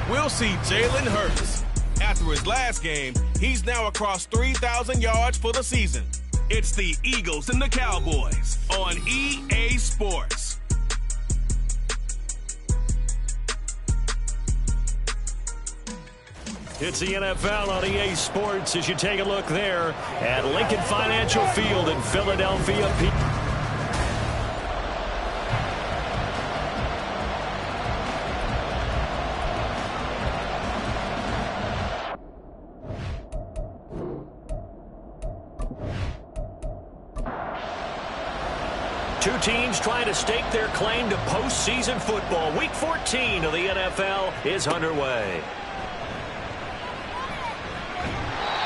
we'll see Jalen Hurts. After his last game, he's now across 3,000 yards for the season. It's the Eagles and the Cowboys on EA Sports. It's the NFL on EA Sports as you take a look there at Lincoln Financial Field in Philadelphia. Two teams trying to stake their claim to postseason football. Week 14 of the NFL is underway.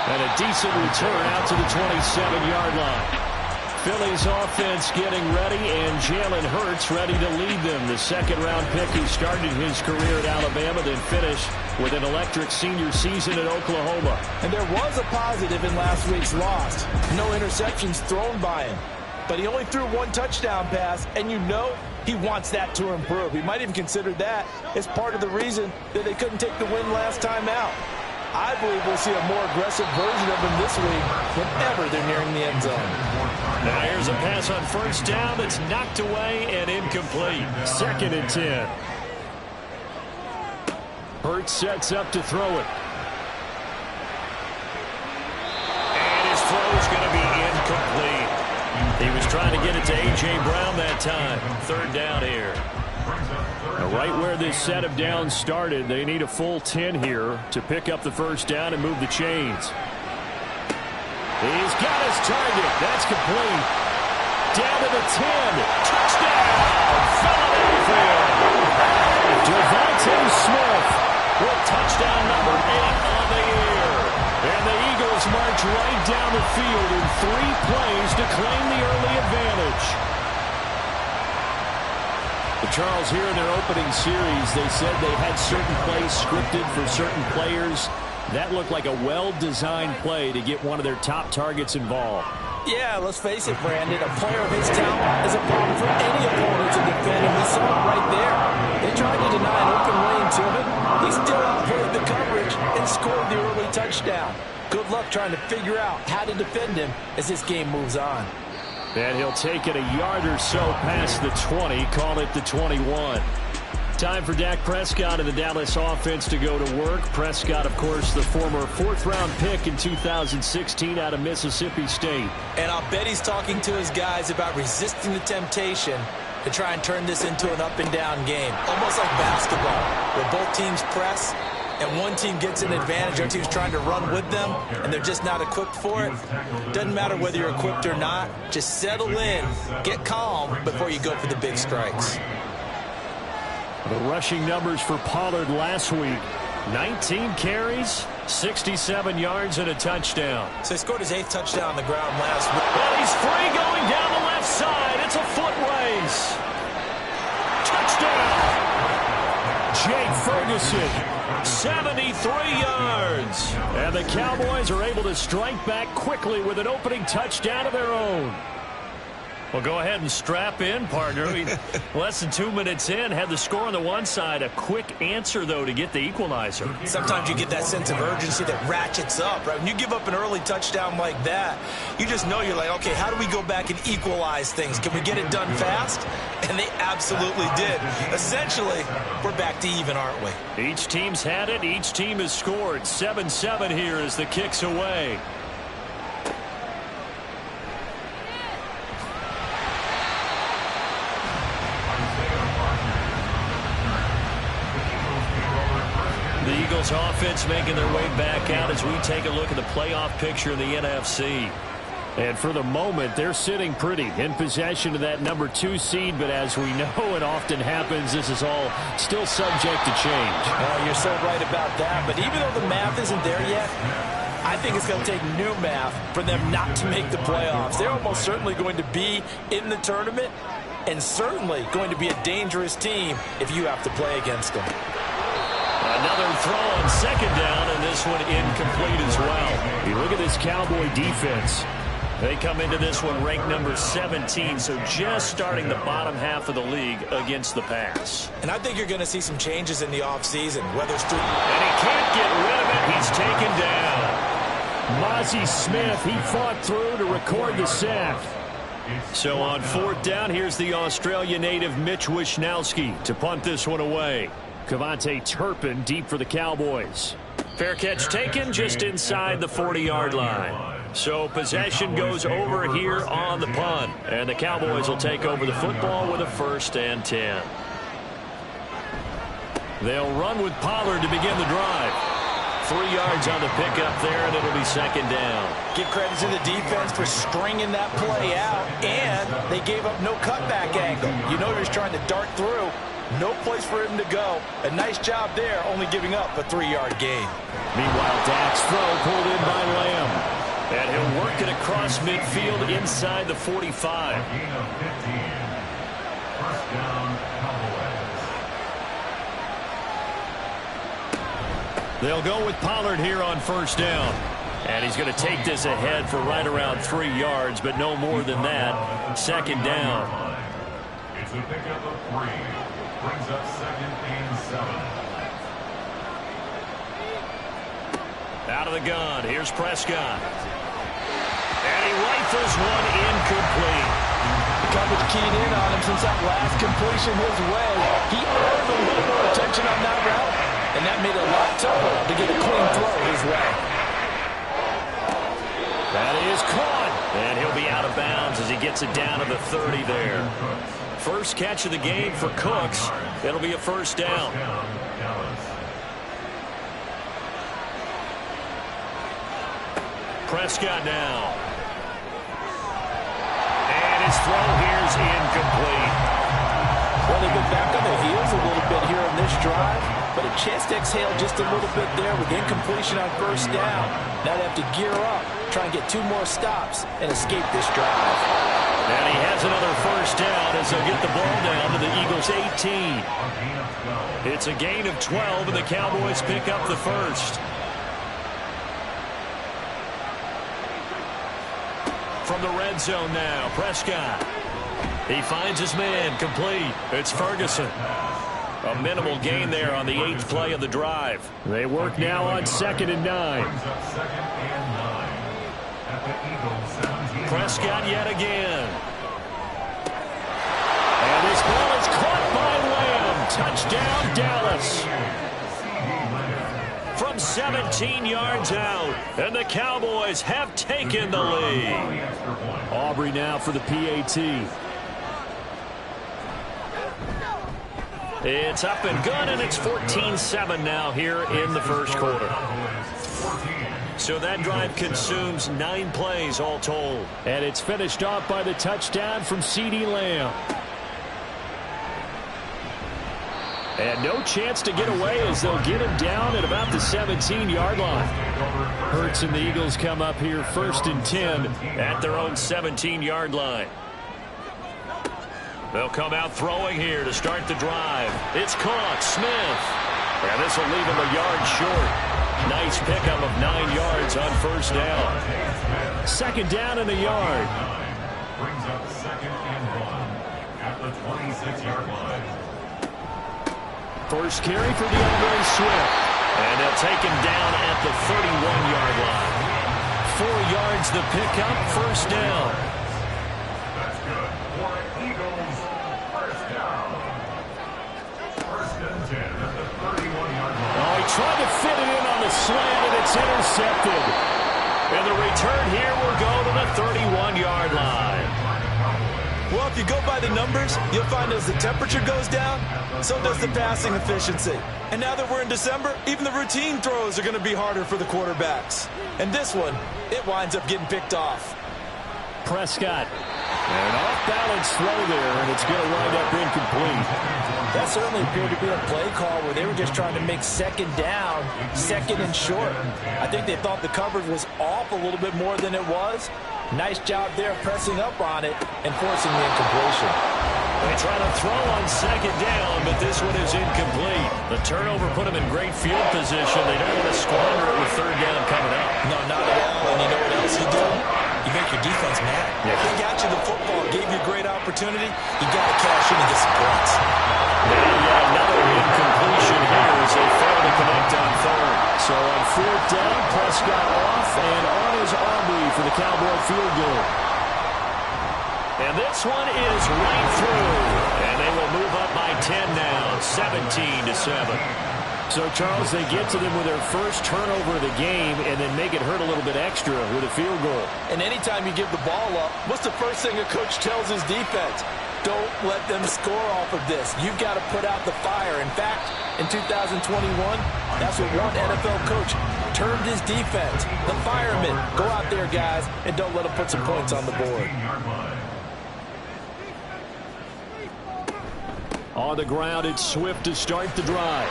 And a decent return out to the 27-yard line. Philly's offense getting ready, and Jalen Hurts ready to lead them. The second-round pick who started his career at Alabama, then finished with an electric senior season at Oklahoma. And there was a positive in last week's loss. No interceptions thrown by him. But he only threw one touchdown pass, and you know he wants that to improve. He might even consider that as part of the reason that they couldn't take the win last time out. I believe we'll see a more aggressive version of him this week whenever they're nearing the end zone. Now here's a pass on first down that's knocked away and incomplete. 2nd and 10. Hurts sets up to throw it. And his throw's going to be incomplete. He was trying to get it to A.J. Brown that time. 3rd down here. Now right where this set of downs started, they need a full 10 here to pick up the first down and move the chains. He's got his target. That's complete. Down to the 10. Touchdown! Philadelphia! Devontae Smith with touchdown number 8 on the year. And the Eagles march right down the field in 3 plays to claim the early advantage. Charles, here in their opening series, they said they had certain plays scripted for certain players. That looked like a well-designed play to get one of their top targets involved. Yeah, let's face it, Brandon. A player of his talent is a problem for any opponent to defend, and we saw it right there. They tried to deny an open lane to him. He still outplayed the coverage and scored the early touchdown. Good luck trying to figure out how to defend him as this game moves on. And he'll take it a yard or so past the 20, call it the 21. Time for Dak Prescott and the Dallas offense to go to work. Prescott, of course, the former 4th-round pick in 2016 out of Mississippi State. And I'll bet he's talking to his guys about resisting the temptation to try and turn this into an up-and-down game. Almost like basketball, where both teams press, and one team gets an advantage, our team's trying to run with them, and they're just not equipped for it. Doesn't matter whether you're equipped or not. Just settle in, get calm before you go for the big strikes. The rushing numbers for Pollard last week. 19 carries, 67 yards, and a touchdown. So he scored his 8th touchdown on the ground last week. And he's free going down the left side. It's a foot race. Touchdown. Jake Ferguson, 73 yards. And the Cowboys are able to strike back quickly with an opening touchdown of their own. Well, go ahead and strap in, partner. Less than 2 minutes in, had the score on the one side. A quick answer, though, to get the equalizer. Sometimes you get that sense of urgency that ratchets up, right? When you give up an early touchdown like that, you just know you're like, okay, how do we go back and equalize things? Can we get it done fast? And they absolutely did. Essentially, we're back to even, aren't we? Each team's had it. Each team has scored. 7-7 here as the kick's away. The Eagles offense making their way back out as we take a look at the playoff picture in the NFC. And for the moment, they're sitting pretty in possession of that number 2 seed. But as we know, it often happens, this is all still subject to change. You're so right about that. But even though the math isn't there yet, I think it's going to take new math for them not to make the playoffs. They're almost certainly going to be in the tournament and certainly going to be a dangerous team if you have to play against them. Another throw on 2nd down, and this one incomplete as well. You look at this Cowboy defense. They come into this one ranked number 17, so just starting the bottom half of the league against the pass. And I think you're going to see some changes in the offseason, whether it's through... And he can't get rid of it. He's taken down. Mozzie Smith, he fought through to record the sack. So on fourth down, here's the Australia native Mitch Wishnowsky to punt this one away. Kevontae Turpin deep for the Cowboys. Fair catch taken just inside the 40-yard line. So possession goes over here on the punt. And the Cowboys will take over the football with a 1st and 10. They'll run with Pollard to begin the drive. 3 yards on the pickup there, and it'll be 2nd down. Give credit to the defense for stringing that play out, and they gave up no cutback angle. You know he was trying to dart through. No place for him to go. A nice job there, only giving up a 3-yard gain. Meanwhile, Dak's throw pulled in by Lamb. And he'll work it across midfield inside the 45. They'll go with Pollard here on 1st down. And he's going to take this ahead for right around 3 yards, but no more than that. 2nd down. It's a pickup of 3. Brings up 2nd and 7. Out of the gun. Here's Prescott. And he rifles one incomplete. Coverage keyed in on him since that last completion his way. He earned a little more attention on that route, and that made it a lot tougher to get a clean throw his way. That is caught. And he'll be out of bounds as he gets it down to the 30 there. First catch of the game for Cooks. It'll be a 1st down. Prescott now. And his throw here's incomplete. Well, they've been back on their heels a little bit here on this drive, but a chance to exhale just a little bit there with incompletion on 1st down. Now they have to gear up, try and get 2 more stops, and escape this drive. And he has another 1st down as they'll get the ball down to the Eagles' 18. It's a gain of 12, and the Cowboys pick up the 1st. From the red zone now, Prescott. He finds his man, complete. It's Ferguson. A minimal gain there on the 8th play of the drive. They work now on 2nd and 9. Prescott yet again. And this ball is caught by Lamb. Touchdown, Dallas. From 17 yards out, and the Cowboys have taken the lead. Aubrey now for the PAT. It's up and good, and it's 14-7 now here in the 1st quarter. So that drive consumes 9 plays all told. And it's finished off by the touchdown from CeeDee Lamb. And no chance to get away as they'll get him down at about the 17-yard line. Hurts and the Eagles come up here 1st and 10 at their own 17-yard line. They'll come out throwing here to start the drive. It's caught. Smith. And this will leave him a yard short. Nice pickup of 9 yards on 1st down. 2nd down in the yard. Brings up 2nd and 1 at the 26-yard line. First carry for DeAndre Swift. And they'll take him down at the 31-yard line. 4 yards the pickup, 1st down. That's good for Eagles. 1st down. 1st and 10 at the 31-yard line. Oh, he tried to fit it in on the slant, and it's intercepted. And the return here will go to the 31-yard line. Well, if you go by the numbers, you'll find as the temperature goes down, so does the passing efficiency. And now that we're in December, even the routine throws are going to be harder for the quarterbacks. And this one, it winds up getting picked off. Prescott. An off-balance throw there, and it's going to wind up incomplete. That certainly appeared to be a play call where they were just trying to make 2nd down, 2nd and short. I think they thought the coverage was off a little bit more than it was. Nice job there pressing up on it and forcing the incompletion. They try to throw on 2nd down, but this one is incomplete. The turnover put them in great field position. They don't want to squander it with 3rd down coming up. No, not at all. And you know what else you do? You you make your defense mad. Yeah. They got you the football, gave you a great opportunity. You got to cash in and get some points. And another incompletion here as they fail to connect on third. So on fourth down, Prescott off, and on is Aubrey for the Cowboy field goal. And this one is right through. And they will move up by 10 now, 17-7. So, Charles, they get to them with their first turnover of the game and then make it hurt a little bit extra with a field goal. And anytime you give the ball up, what's the first thing a coach tells his defense? Don't let them score off of this. You've got to put out the fire. In fact, in 2021, that's what one NFL coach termed his defense. The firemen. Go out there, guys, and don't let them put some points on the board. On the ground, it's Swift to start the drive.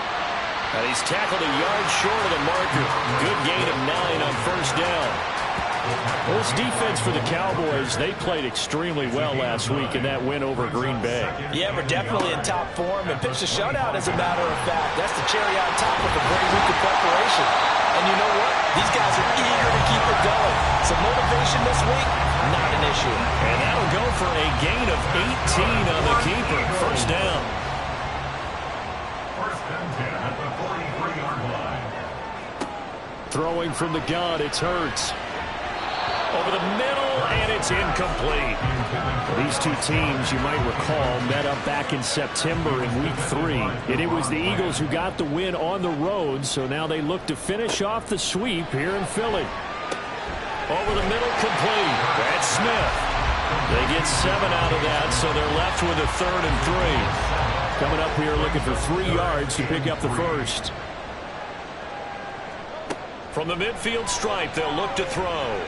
And he's tackled a yard short of the marker. Good gain of 9 on first down. Well, this defense for the Cowboys, they played extremely well last week in that win over Green Bay. Yeah, we're definitely in top form and pitched a shutout, as a matter of fact. That's the cherry on top of a great week of preparation. And you know what? These guys are eager to keep it going. Some motivation this week, not an issue. And that'll go for a gain of 18 on the keeper. First down. First and 10 at the 43-yard line. Throwing from the gun, it's Hurts. Over the middle, and it's incomplete. These two teams, you might recall, met up back in September in Week 3. And it was the Eagles who got the win on the road, so now they look to finish off the sweep here in Philly. Over the middle, complete. That's Smith. They get 7 out of that, so they're left with a 3rd and 3. Coming up here looking for 3 yards to pick up the first. From the midfield stripe, they'll look to throw.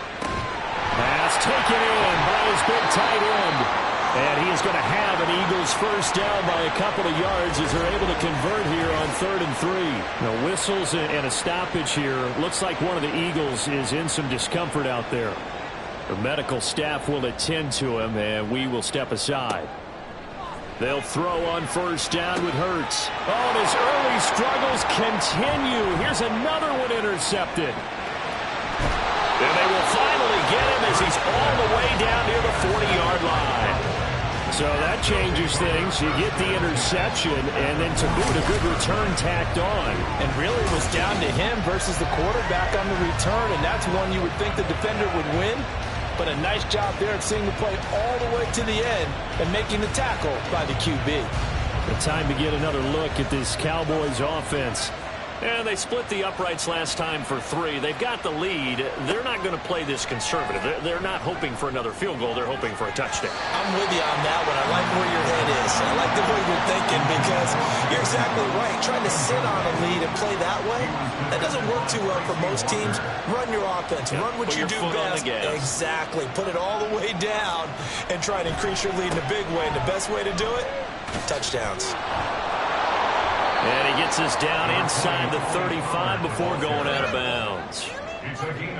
Pass taken in by his big tight end. And he is going to have an Eagles first down by a couple of yards as they're able to convert here on 3rd and 3. Now, whistles and a stoppage here. Looks like one of the Eagles is in some discomfort out there. The medical staff will attend to him, and we will step aside. They'll throw on first down with Hurts. Oh, and his early struggles continue. Here's another one intercepted. And they will finally get him as he's all the way down near the 40-yard line. So that changes things. You get the interception, and then to boot, a good return tacked on. And really it was down to him versus the quarterback on the return, and that's one you would think the defender would win. But a nice job there at seeing the play all the way to the end and making the tackle by the QB. The time to get another look at this Cowboys offense. And they split the uprights last time for 3. They've got the lead. They're not going to play this conservative. They're not hoping for another field goal. They're hoping for a touchdown. I'm with you on that one. I like where your head is. I like the way you're thinking because you're exactly right. Trying to sit on a lead and play that way, that doesn't work too well for most teams. Run your offense. Yep. Run what you do best. Exactly. Put it all the way down and try and increase your lead in a big way. And the best way to do it, touchdowns. And he gets us down inside the 35 before going out of bounds.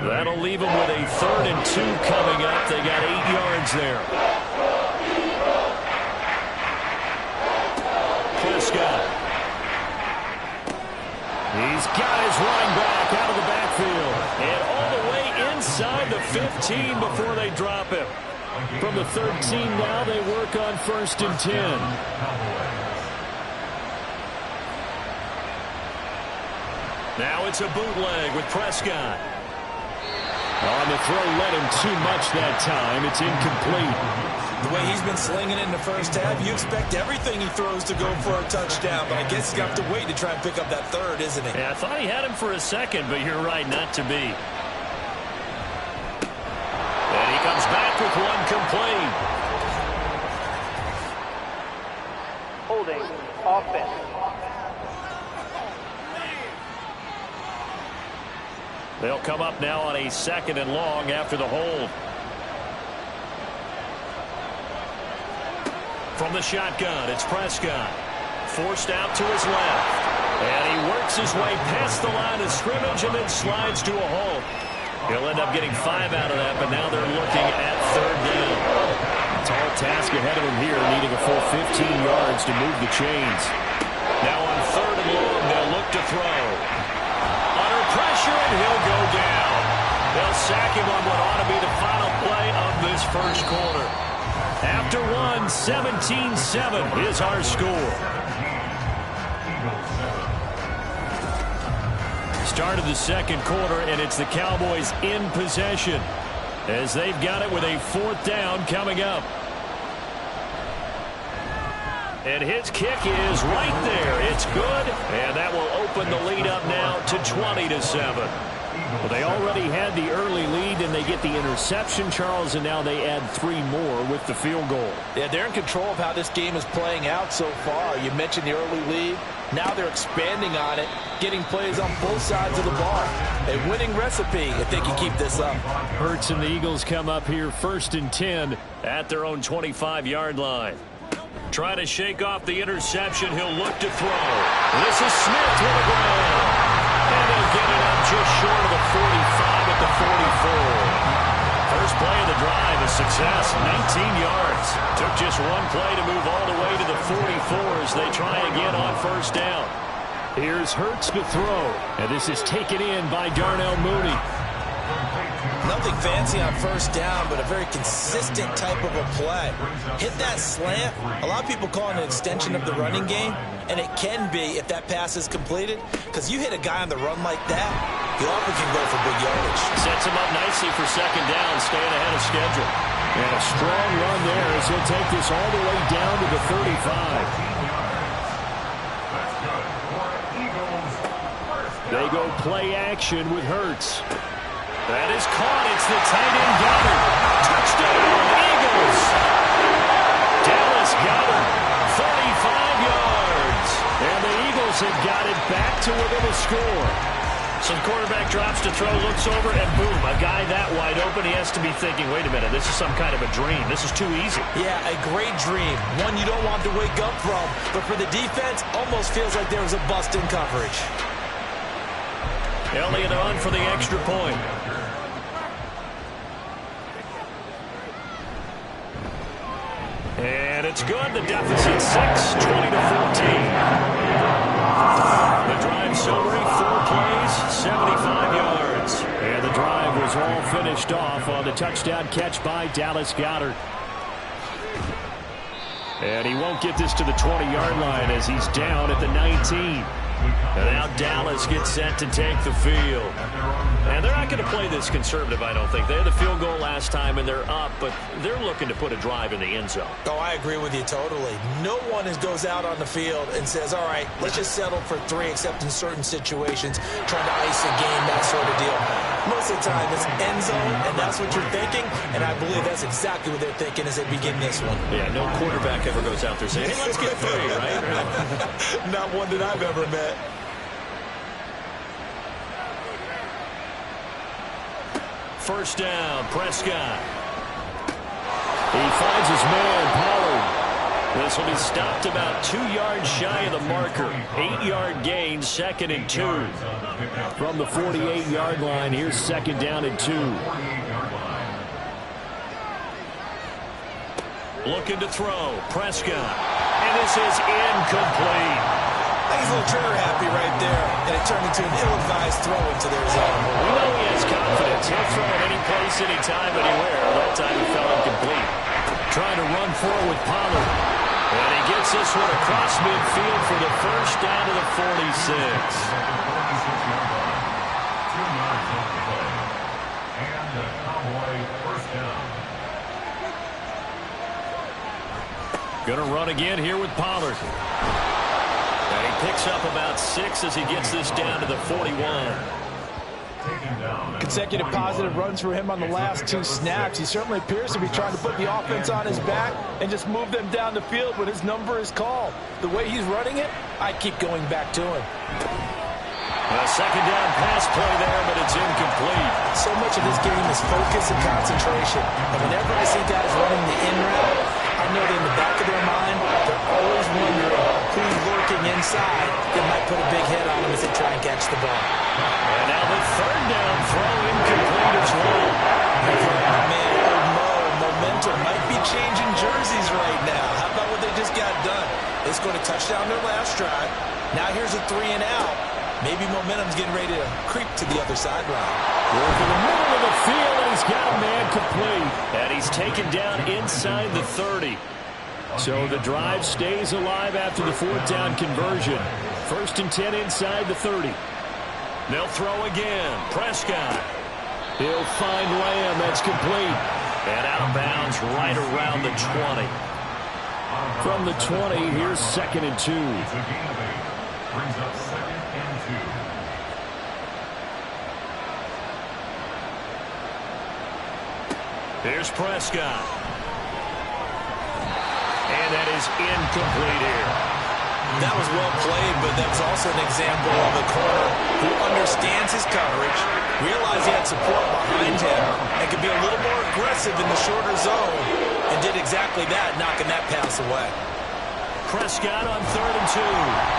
That'll leave him with a 3rd and 2 coming up. They got 8 yards there. Prescott. He's got his running back out of the backfield. And all the way inside the 15 before they drop him. From the 13 now, they work on 1st and 10. Now it's a bootleg with Prescott. On the throw, led him too much that time. It's incomplete. The way he's been slinging it in the first half, you expect everything he throws to go for a touchdown. But I guess he's got to wait to try and pick up that 3rd, isn't he? Yeah, I thought he had him for a second, but you're right, not to be. And he comes back with one complete. Holding offense. They'll come up now on a 2nd and long after the hold. From the shotgun, it's Prescott. Forced out to his left. And he works his way past the line of scrimmage and then slides to a halt. He'll end up getting 5 out of that, but now they're looking at 3rd down. Tall task ahead of him here, needing a full 15 yards to move the chains. Now on 3rd and long, they'll look to throw. Under pressure, and he'll go down. They'll sack him on what ought to be the final play first quarter. After one, 17-7 is our score. Start of the second quarter, and it's the Cowboys in possession as they've got it with a fourth down coming up. And his kick is right there. It's good, and that will open the lead up now to 20-7. Well, they already had the early lead, and they get the interception, Charles, and now they add 3 more with the field goal. Yeah, they're in control of how this game is playing out so far. You mentioned the early lead. Now they're expanding on it, getting plays on both sides of the ball. A winning recipe if they can keep this up. Hurts and the Eagles come up here 1st and 10 at their own 25-yard line. Trying to shake off the interception. He'll look to throw. This is Smith with the ground. And they'll get it up just short of the 45 at the 44. First play of the drive, a success, 19 yards. Took just one play to move all the way to the 44 as they try again on first down. Here's Hurts to throw, and this is taken in by Darnell Mooney. Nothing fancy on first down, but a very consistent type of a play. Hit that slant. A lot of people call it an extension of the running game, and it can be if that pass is completed, because you hit a guy on the run like that, you often can go for big yardage. Sets him up nicely for second down, staying ahead of schedule. And a strong run there as he'll take this all the way down to the 35. They go play action with Hurts. That is caught. It's the tight end Goddard. Touchdown, Eagles. Dallas Goddard, 35 yards. And the Eagles have got it back to within a score. Some quarterback drops to throw, looks over, and boom, a guy that wide open, he has to be thinking, wait a minute, this is some kind of a dream. This is too easy. Yeah, a great dream. One you don't want to wake up from. But for the defense, almost feels like there was a bust in coverage. Elliott on for the extra point. And it's good. The deficit 6, 20-14. The drive summary, 4 plays, 75 yards. And the drive was all finished off on the touchdown catch by Dallas Goedert. And he won't get this to the 20-yard line as he's down at the 19. And now Dallas gets set to take the field. And they're not going to play this conservative, I don't think. They had the field goal last time, and they're up, but they're looking to put a drive in the end zone. Oh, I agree with you totally. No one goes out on the field and says, all right, let's just settle for 3, except in certain situations, trying to ice a game, that sort of deal. Most of the time, it's end zone, and that's what you're thinking, and I believe that's exactly what they're thinking as they begin this one. Yeah, no quarterback ever goes out there saying, hey, let's get 3, right? Not one that I've ever met. First down, Prescott. He finds his man, Pollard. This will be stopped about 2 yards shy of the marker. 8-yard gain, 2nd and 2. From the 48-yard line, here's 2nd down and 2. Looking to throw, Prescott. And this is incomplete. I think he's a little trigger happy right there, and it turned into an ill-advised throw into their zone. We know he has confidence. He'll throw it any place, anytime, anywhere. That time he fell incomplete. Trying to run forward with Pollard. And he gets this one across midfield for the first down to the 46. Gonna run again here with Pollard. And he picks up about 6 as he gets this down to the 41. Consecutive positive runs for him on the last 2 snaps. He certainly appears to be trying to put the offense on his back and just move them down the field when his number is called. The way he's running it, I keep going back to him. A second down pass play there, but it's incomplete. So much of this game is focus and concentration. And whenever I see guys running the in route, I know that in the back of their mind, they're always wondering who's lurking inside that might put a big hit on them as they try and catch the ball. And now the third down throw incomplete as well. Man, momentum might be changing jerseys right now. How about what they just got done? They scored a touchdown their last drive. Now here's a 3 and out. Maybe momentum's getting ready to creep to the other sideline. Working the middle of the field, and he's got a man complete. And he's taken down inside the 30. So the drive stays alive after the 4th down conversion. 1st and 10 inside the 30. They'll throw again. Prescott. He'll find Lamb. That's complete. And out of bounds right around the 20. From the 20, here's 2nd and 2. Brings up 2nd and 2. Here's Prescott. And that is incomplete here. That was well played, but that's also an example of a corner who understands his coverage, realized he had support behind him, and could be a little more aggressive in the shorter zone, and did exactly that, knocking that pass away. Prescott on 3rd and 2.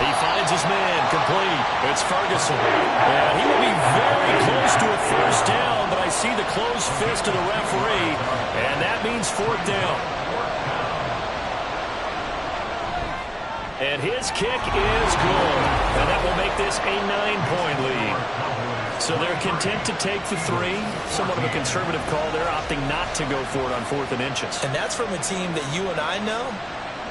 He finds his man, complete. It's Ferguson. And he will be very close to a 1st down, but I see the closed fist of the referee, and that means 4th down. And his kick is good. And that will make this a 9-point lead. So they're content to take the 3. Somewhat of a conservative call there, opting not to go for it on 4th and inches. And that's from a team that you and I know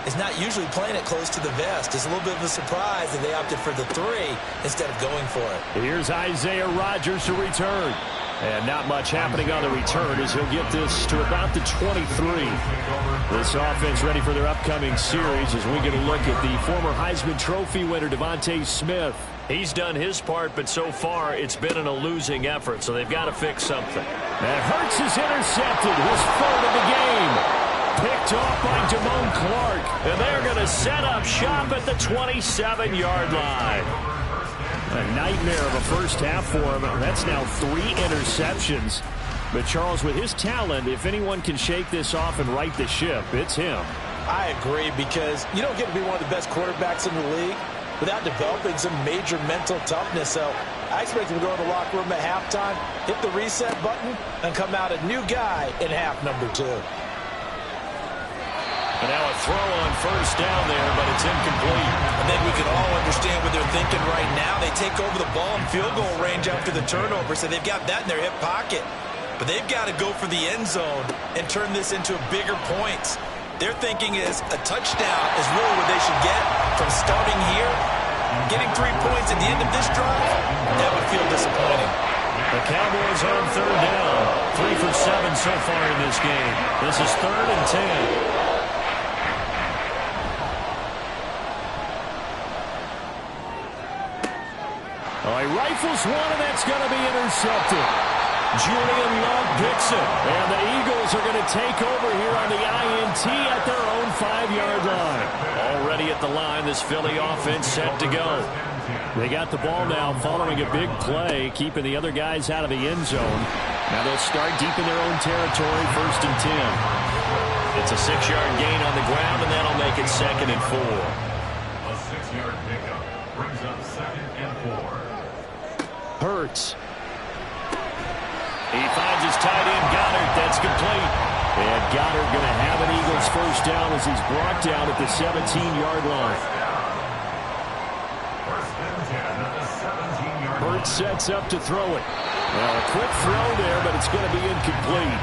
is not usually playing it close to the vest. It's a little bit of a surprise that they opted for the 3 instead of going for it. Here's Isaiah Rodgers to return. And not much happening on the return as he'll get this to about the 23. This offense ready for their upcoming series as we get a look at the former Heisman Trophy winner Devontae Smith. He's done his part, but so far it's been in a losing effort, so they've got to fix something. And Hurts is intercepted, his 3rd of the game. Picked off by Damone Clark, and they're going to set up shop at the 27-yard line. A nightmare of a 1st half for him. That's now 3 interceptions. But Charles, with his talent, if anyone can shake this off and right the ship, it's him. I agree, because you don't get to be one of the best quarterbacks in the league without developing some major mental toughness. So I expect him to go in the locker room at halftime, hit the reset button, and come out a new guy in half number 2. And now a throw on 1st down there, but it's incomplete. I think we can all understand what they're thinking right now. They take over the ball in field goal range after the turnover, so they've got that in their hip pocket. But they've got to go for the end zone and turn this into bigger points. Their thinking is a touchdown is really what they should get from starting here. Getting 3 points at the end of this drive, that would feel disappointing. The Cowboys on 3rd down. 3 for 7 so far in this game. This is 3rd and 10. He rifles one, and that's going to be intercepted. Julian Love picks it, and the Eagles are going to take over here on the INT at their own 5-yard line. Already at the line, this Philly offense set to go. They got the ball now following a big play, keeping the other guys out of the end zone. Now they'll start deep in their own territory, 1st and 10. It's a 6-yard gain on the ground, and that'll make it 2nd and 4. A 6-yard pickup brings up 2nd and 4. Hurts. He finds his tight end, Goddard. That's complete. And Goddard going to have an Eagles 1st down as he's brought down at the 17-yard line. 1st and 10 at the 17-yard line. Hurts sets up to throw it. Well, a quick throw there, but it's going to be incomplete.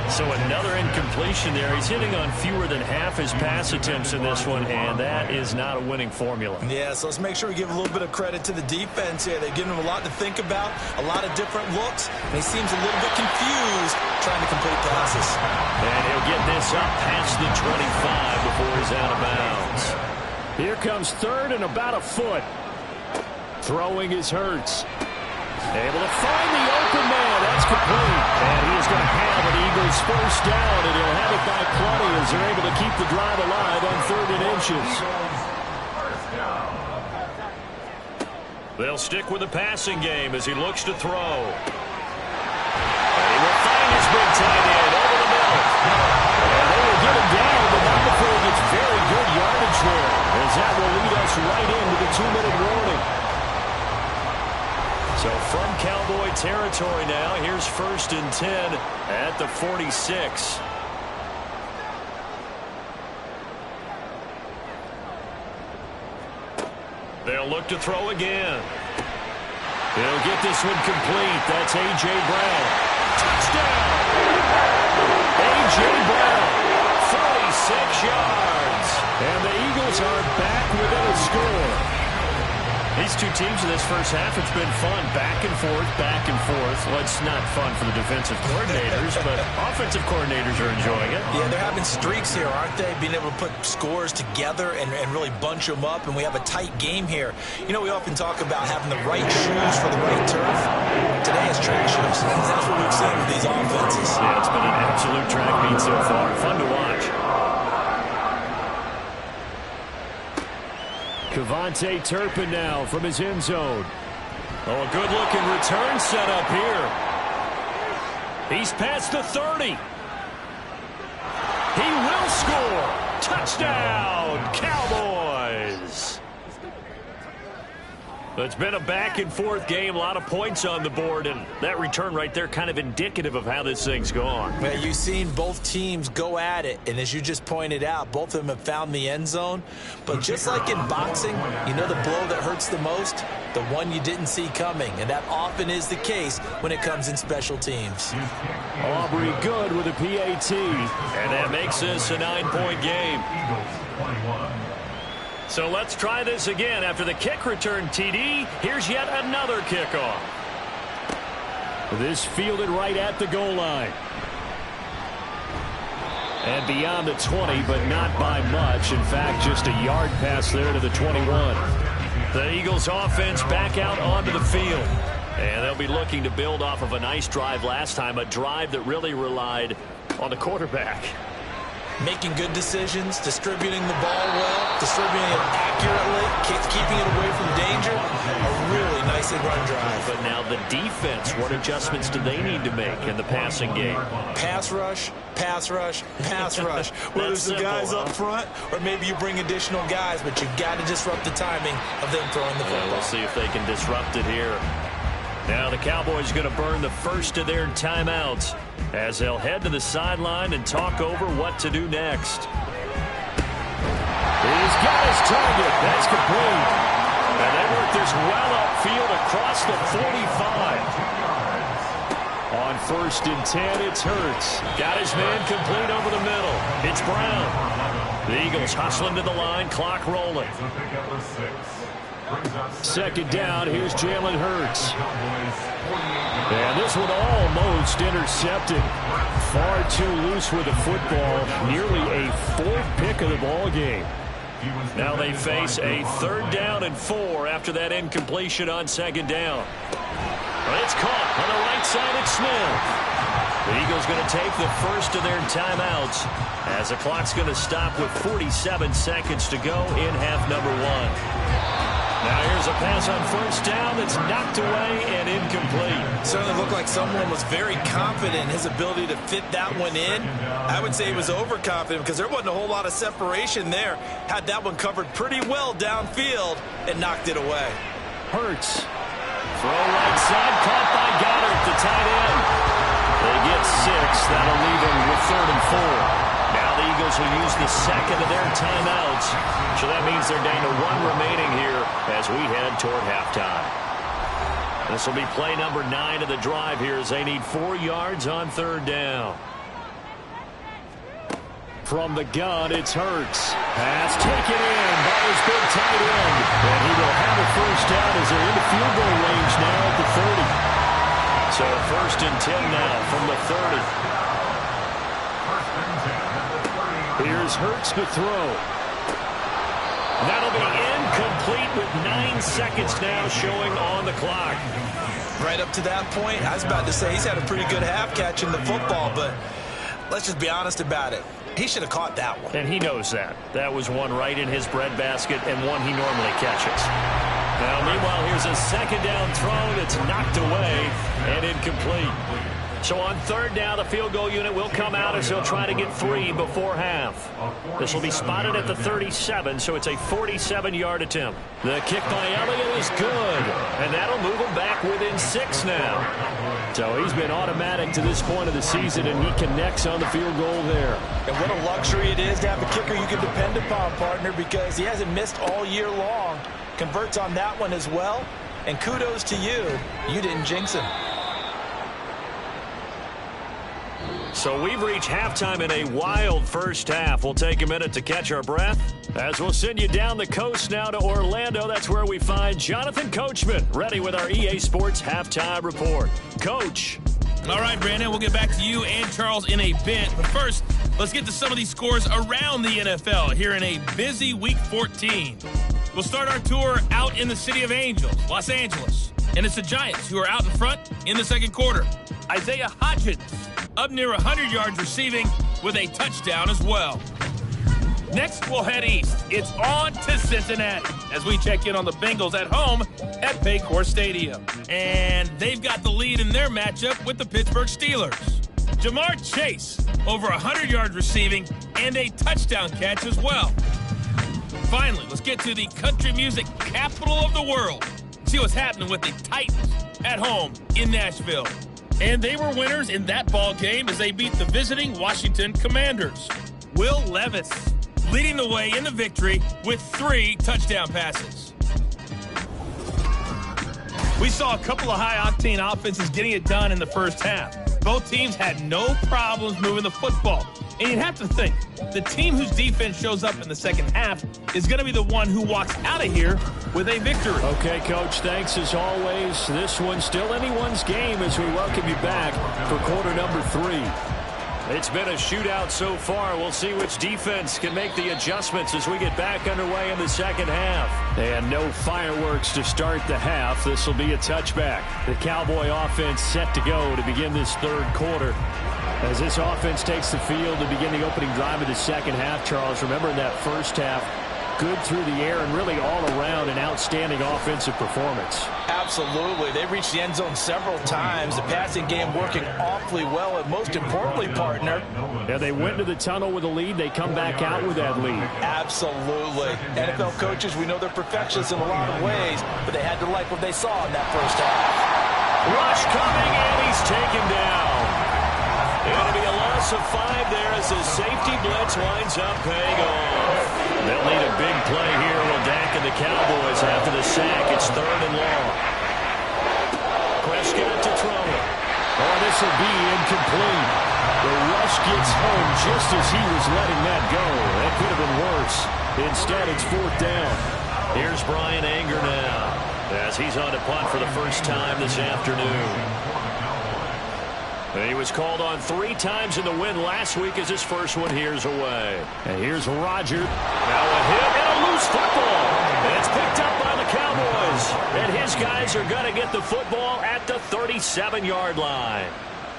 So another incompletion there. He's hitting on fewer than half his pass attempts in this one, and that is not a winning formula. Yeah, so let's make sure we give a little bit of credit to the defense here. They've given him a lot to think about, a lot of different looks, and he seems a little bit confused trying to complete passes. And he'll get this up past the 25 before he's out of bounds. Here comes 3rd and about a foot. Throwing is Hurts. Able to find the open man. That's complete. And he is going to have an Eagles 1st down, and he'll have it by plenty as they're able to keep the drive alive on 3rd and inches. They'll stick with the passing game as he looks to throw. And he will find his big tight end over the middle. And they will get him down, but not before he gets very good yardage there, as that will lead us right into the 2-minute warning. So from Cowboy territory now, here's 1st and 10 at the 46. They'll look to throw again. He'll get this one complete. That's A.J. Brown. Touchdown! A.J. Brown, 46 yards. And the Eagles are back within a score. These two teams in this first half, it's been fun. Back and forth, back and forth. Well, it's not fun for the defensive coordinators, but offensive coordinators are enjoying it. Yeah, they're having streaks here, aren't they? Being able to put scores together and really bunch them up, and we have a tight game here. You know, we often talk about having the right shoes for the right turf. Today it's track shoes. That's what we've seen with these offenses. Yeah, it's been an absolute track meet so far. Fun to watch. Kevontae Turpin now from his end zone. Oh, a good-looking return set up here. He's past the 30. He will score. Touchdown, Cowboys. It's been a back-and-forth game, a lot of points on the board, and that return right there kind of indicative of how this thing's gone. Yeah, you've seen both teams go at it, and as you just pointed out, both of them have found the end zone. But just like in boxing, you know the blow that hurts the most? The one you didn't see coming, and that often is the case when it comes in special teams. Aubrey Good with a PAT, and that makes this a 9-point game. So let's try this again. After the kick return TD, here's yet another kickoff. This fielded right at the goal line. And beyond the 20, but not by much. In fact, just a yard pass there to the 21. The Eagles offense back out onto the field. And they'll be looking to build off of a nice drive last time, a drive that really relied on the quarterback. Making good decisions, distributing the ball well, distributing it accurately, keeping it away from danger. A really nicely run drive. But now the defense, what adjustments do they need to make in the passing game? Pass rush, pass rush, pass rush. Whether it's the guys up front or maybe you bring additional guys, but you've got to disrupt the timing of them throwing the football. We'll see if they can disrupt it here. Now the Cowboys are going to burn the first of their timeouts as they'll head to the sideline and talk over what to do next. He's got his target. That's complete. And they work this well upfield across the 45. On 1st and 10, it's Hurts. Got his man complete over the middle. It's Brown. The Eagles hustling to the line, clock rolling. 2nd down, here's Jalen Hurts. And this one almost intercepted. Far too loose with the football. Nearly a 4th pick of the ball game. Now they face a 3rd down and 4 after that incompletion on 2nd down. It's caught on the right side. It's Smith. The Eagles going to take the first of their timeouts as the clock's going to stop with 47 seconds to go in half number 1. Now here's a pass on 1st down that's knocked away and incomplete. Certainly looked like someone was very confident in his ability to fit that one in. I would say he was overconfident because there wasn't a whole lot of separation there. Had that one covered pretty well downfield and knocked it away. Hurts. Throw right side, caught by Goddard, the tight end. They get 6. That'll leave them with 3rd and 4. Now the Eagles will use the 2nd of their timeouts. So that means they're down to 1 remaining here as we head toward halftime. This will be play number 9 of the drive here as they need 4 yards on 3rd down. From the gun, it's Hurts. Pass taken in by his big tight end. And he will have a 1st down as they're in the field goal range now at the 30. So 1st and 10 now from the 30. Here's Hurts to throw. That'll be incomplete with 9 seconds now showing on the clock. Right up to that point, I was about to say he's had a pretty good half catching the football, but let's just be honest about it. He should have caught that one. And he knows that. That was one right in his breadbasket and one he normally catches. Now, meanwhile, here's a 2nd down throw that's knocked away and incomplete. So on 3rd down, the field goal unit will come out as he'll try to get 3 before half. This will be spotted at the 37, so it's a 47-yard attempt. The kick by Elliott is good, and that'll move him back within 6 now. So he's been automatic to this point of the season, and he connects on the field goal there. And what a luxury it is to have a kicker you can depend upon, partner, because he hasn't missed all year long. Converts on that one as well. And kudos to you. You didn't jinx him. So we've reached halftime in a wild first half. We'll take a minute to catch our breath as we'll send you down the coast now to Orlando. That's where we find Jonathan Coachman ready with our EA Sports halftime report. Coach. All right, Brandon, we'll get back to you and Charles in a bit. But first, let's get to some of these scores around the NFL here in a busy Week 14. We'll start our tour out in the City of Angels, Los Angeles. And it's the Giants who are out in front in the second quarter. Isaiah Hodgins up near 100 yards receiving with a touchdown as well. Next, we'll head east. It's on to Cincinnati as we check in on the Bengals at home at Paycor Stadium. And they've got the lead in their matchup with the Pittsburgh Steelers. Jamar Chase, over 100 yards receiving and a touchdown catch as well. Finally, let's get to the country music capital of the world. See what's happening with the Titans at home in Nashville. And they were winners in that ball game as they beat the visiting Washington Commanders. Will Levis leading the way in the victory with 3 touchdown passes. We saw a couple of high-octane offenses getting it done in the first half. Both teams had no problems moving the football. And you'd have to think, the team whose defense shows up in the second half is going to be the one who walks out of here with a victory. Okay, Coach, thanks as always. This one's still anyone's game as we welcome you back for quarter number 3. It's been a shootout so far. We'll see which defense can make the adjustments as we get back underway in the second half. And no fireworks to start the half. This will be a touchback. The Cowboy offense set to go to begin this third quarter. As this offense takes the field to begin the opening drive of the second half, Charles, remember in that first half, good through the air and really all around an outstanding offensive performance. Absolutely. They reached the end zone several times. The passing game working awfully well. And most importantly, partner, yeah, they went to the tunnel with a lead. They come back out with that lead. Absolutely. NFL coaches, we know they're perfectionists in a lot of ways, but they had to like what they saw in that first half. Rush coming, and he's taken down. It'll be a loss of 5 there as the safety blitz winds up paying off. They'll need a big play here with Dak and the Cowboys after the sack. It's 3rd and long. Prescott to throw it. Oh, this will be incomplete. The rush gets home just as he was letting that go. That could have been worse. Instead, it's 4th down. Here's Brian Anger now as he's on to punt for the first time this afternoon. He was called on 3 times in the win last week as his first one here's away. And here's Roger. Now a hit and a loose football. And it's picked up by the Cowboys. And his guys are going to get the football at the 37-yard line.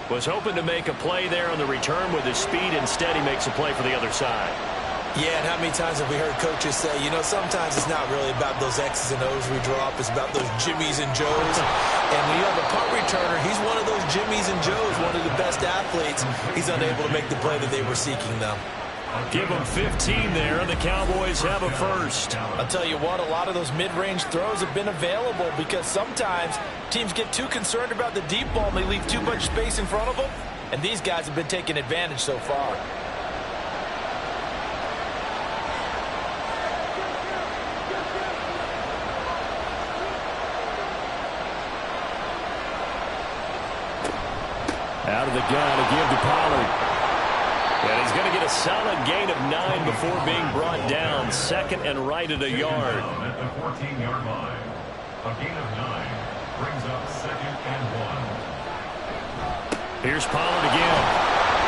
Was hoping to make a play there on the return with his speed. Instead, he makes a play for the other side. Yeah, and how many times have we heard coaches say, you know, sometimes it's not really about those X's and O's we draw up. It's about those Jimmies and Joes. And when you have a punt returner, he's one of those Jimmies and Joes, one of the best athletes. He's unable to make the play that they were seeking, though. Give them 15 there, and the Cowboys have a first. I'll tell you what, a lot of those mid-range throws have been available because sometimes teams get too concerned about the deep ball and they leave too much space in front of them. And these guys have been taking advantage so far. Out of the gun to give to Pollard. And he's going to get a solid gain of 9 before being brought down. 2nd and right at a yard. At the 14-yard line. A gain of 9 brings up 2nd and 1. Here's Pollard again.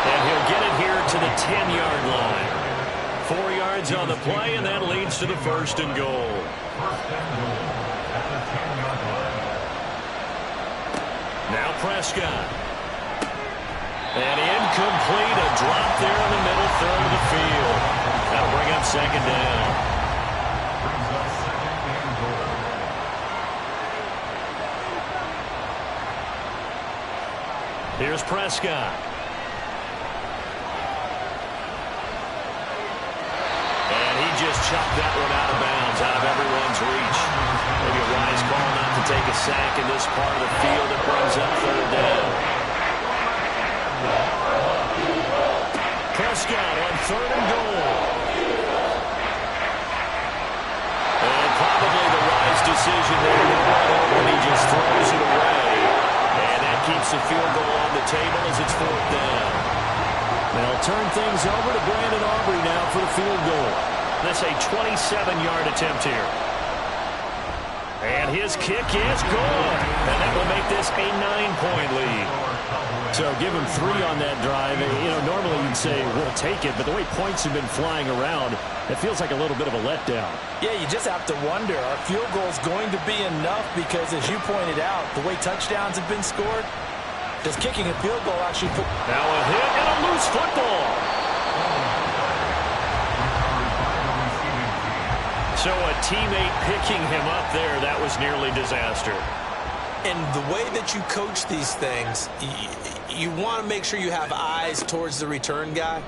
And he'll get it here to the 10-yard line. 4 yards on the play, and that leads to the 1st and goal. 1st and goal at the 10-yard line. Now Prescott. And incomplete, a drop there in the middle third of the field. That'll bring up 2nd down. Brings up 2nd and goal. Here's Prescott. And he just chopped that one out of bounds, out of everyone's reach. Maybe a wise call not to take a sack in this part of the field. It brings up 3rd down. Prescott on 3rd and goal. And probably the wise decision there. And he just throws it away. And that keeps the field goal on the table as it's 4th down. They'll turn things over to Brandon Aubrey now for the field goal. That's a 27-yard attempt here. And his kick is good. And that will make this a 9-point lead. So give him 3 on that drive. You know, normally you'd say, we'll take it. But the way points have been flying around, it feels like a little bit of a letdown. Yeah, you just have to wonder, are field goals going to be enough? Because as you pointed out, the way touchdowns have been scored, does kicking a field goal actually put... Now a hit and a loose football. So a teammate picking him up there, that was nearly disaster. And the way that you coach these things, you want to make sure you have eyes towards the return guy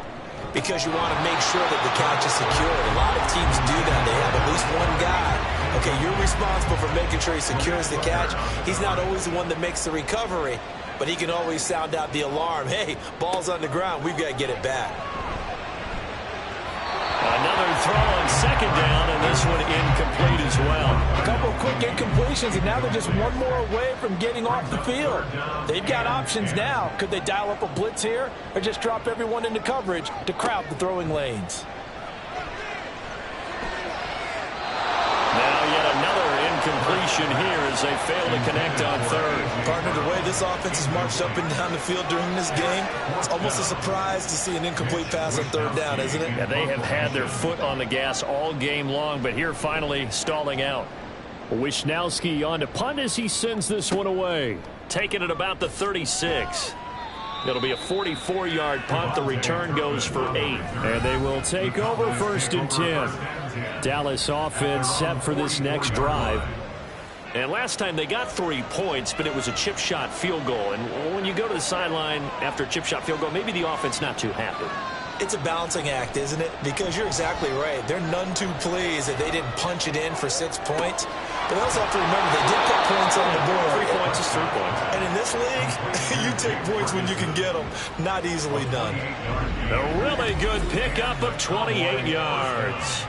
because you want to make sure that the catch is secured. A lot of teams do that. They have at least one guy. Okay, you're responsible for making sure he secures the catch. He's not always the one that makes the recovery, but he can always sound out the alarm. Hey, ball's on the ground. We've got to get it back. Another throw on 2nd down, and this one incomplete as well. A couple of quick incompletions, and now they're just one more away from getting off the field. They've got options now. Could they dial up a blitz here or just drop everyone into coverage to crowd the throwing lanes? Now yet another incompletion here as they fail to connect on 3rd. Partner, the way this offense has marched up and down the field during this game, it's almost a surprise to see an incomplete pass on 3rd down, isn't it? Yeah, they have had their foot on the gas all game long, but here finally stalling out. Wisnowski on to punt as he sends this one away. Taking it about the 36. It'll be a 44-yard punt. The return goes for 8. And they will take over 1st and 10. Dallas offense set for this next drive. And last time they got 3 points, but it was a chip shot field goal. And when you go to the sideline after a chip shot field goal, maybe the offense not too happy. It's a balancing act, isn't it? Because you're exactly right. They're none too pleased that they didn't punch it in for 6 points. But they also have to remember they did put points on the board. 3 points is 3 points. And in this league, you take points when you can get them. Not easily done. A really good pickup of 28 yards.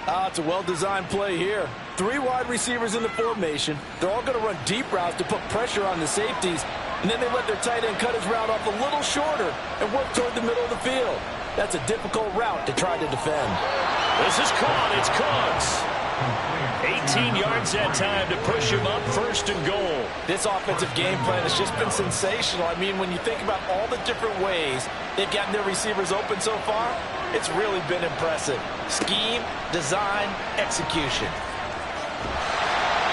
It's a well-designed play here. 3 wide receivers in the formation. They're all going to run deep routes to put pressure on the safeties. And then they let their tight end cut his route off a little shorter and work toward the middle of the field. That's a difficult route to try to defend. This is caught. It's Cooks. 18 yards that time to push him up 1st and goal. This offensive game plan has just been sensational. I mean, when you think about all the different ways they've gotten their receivers open so far, it's really been impressive. Scheme, design, execution.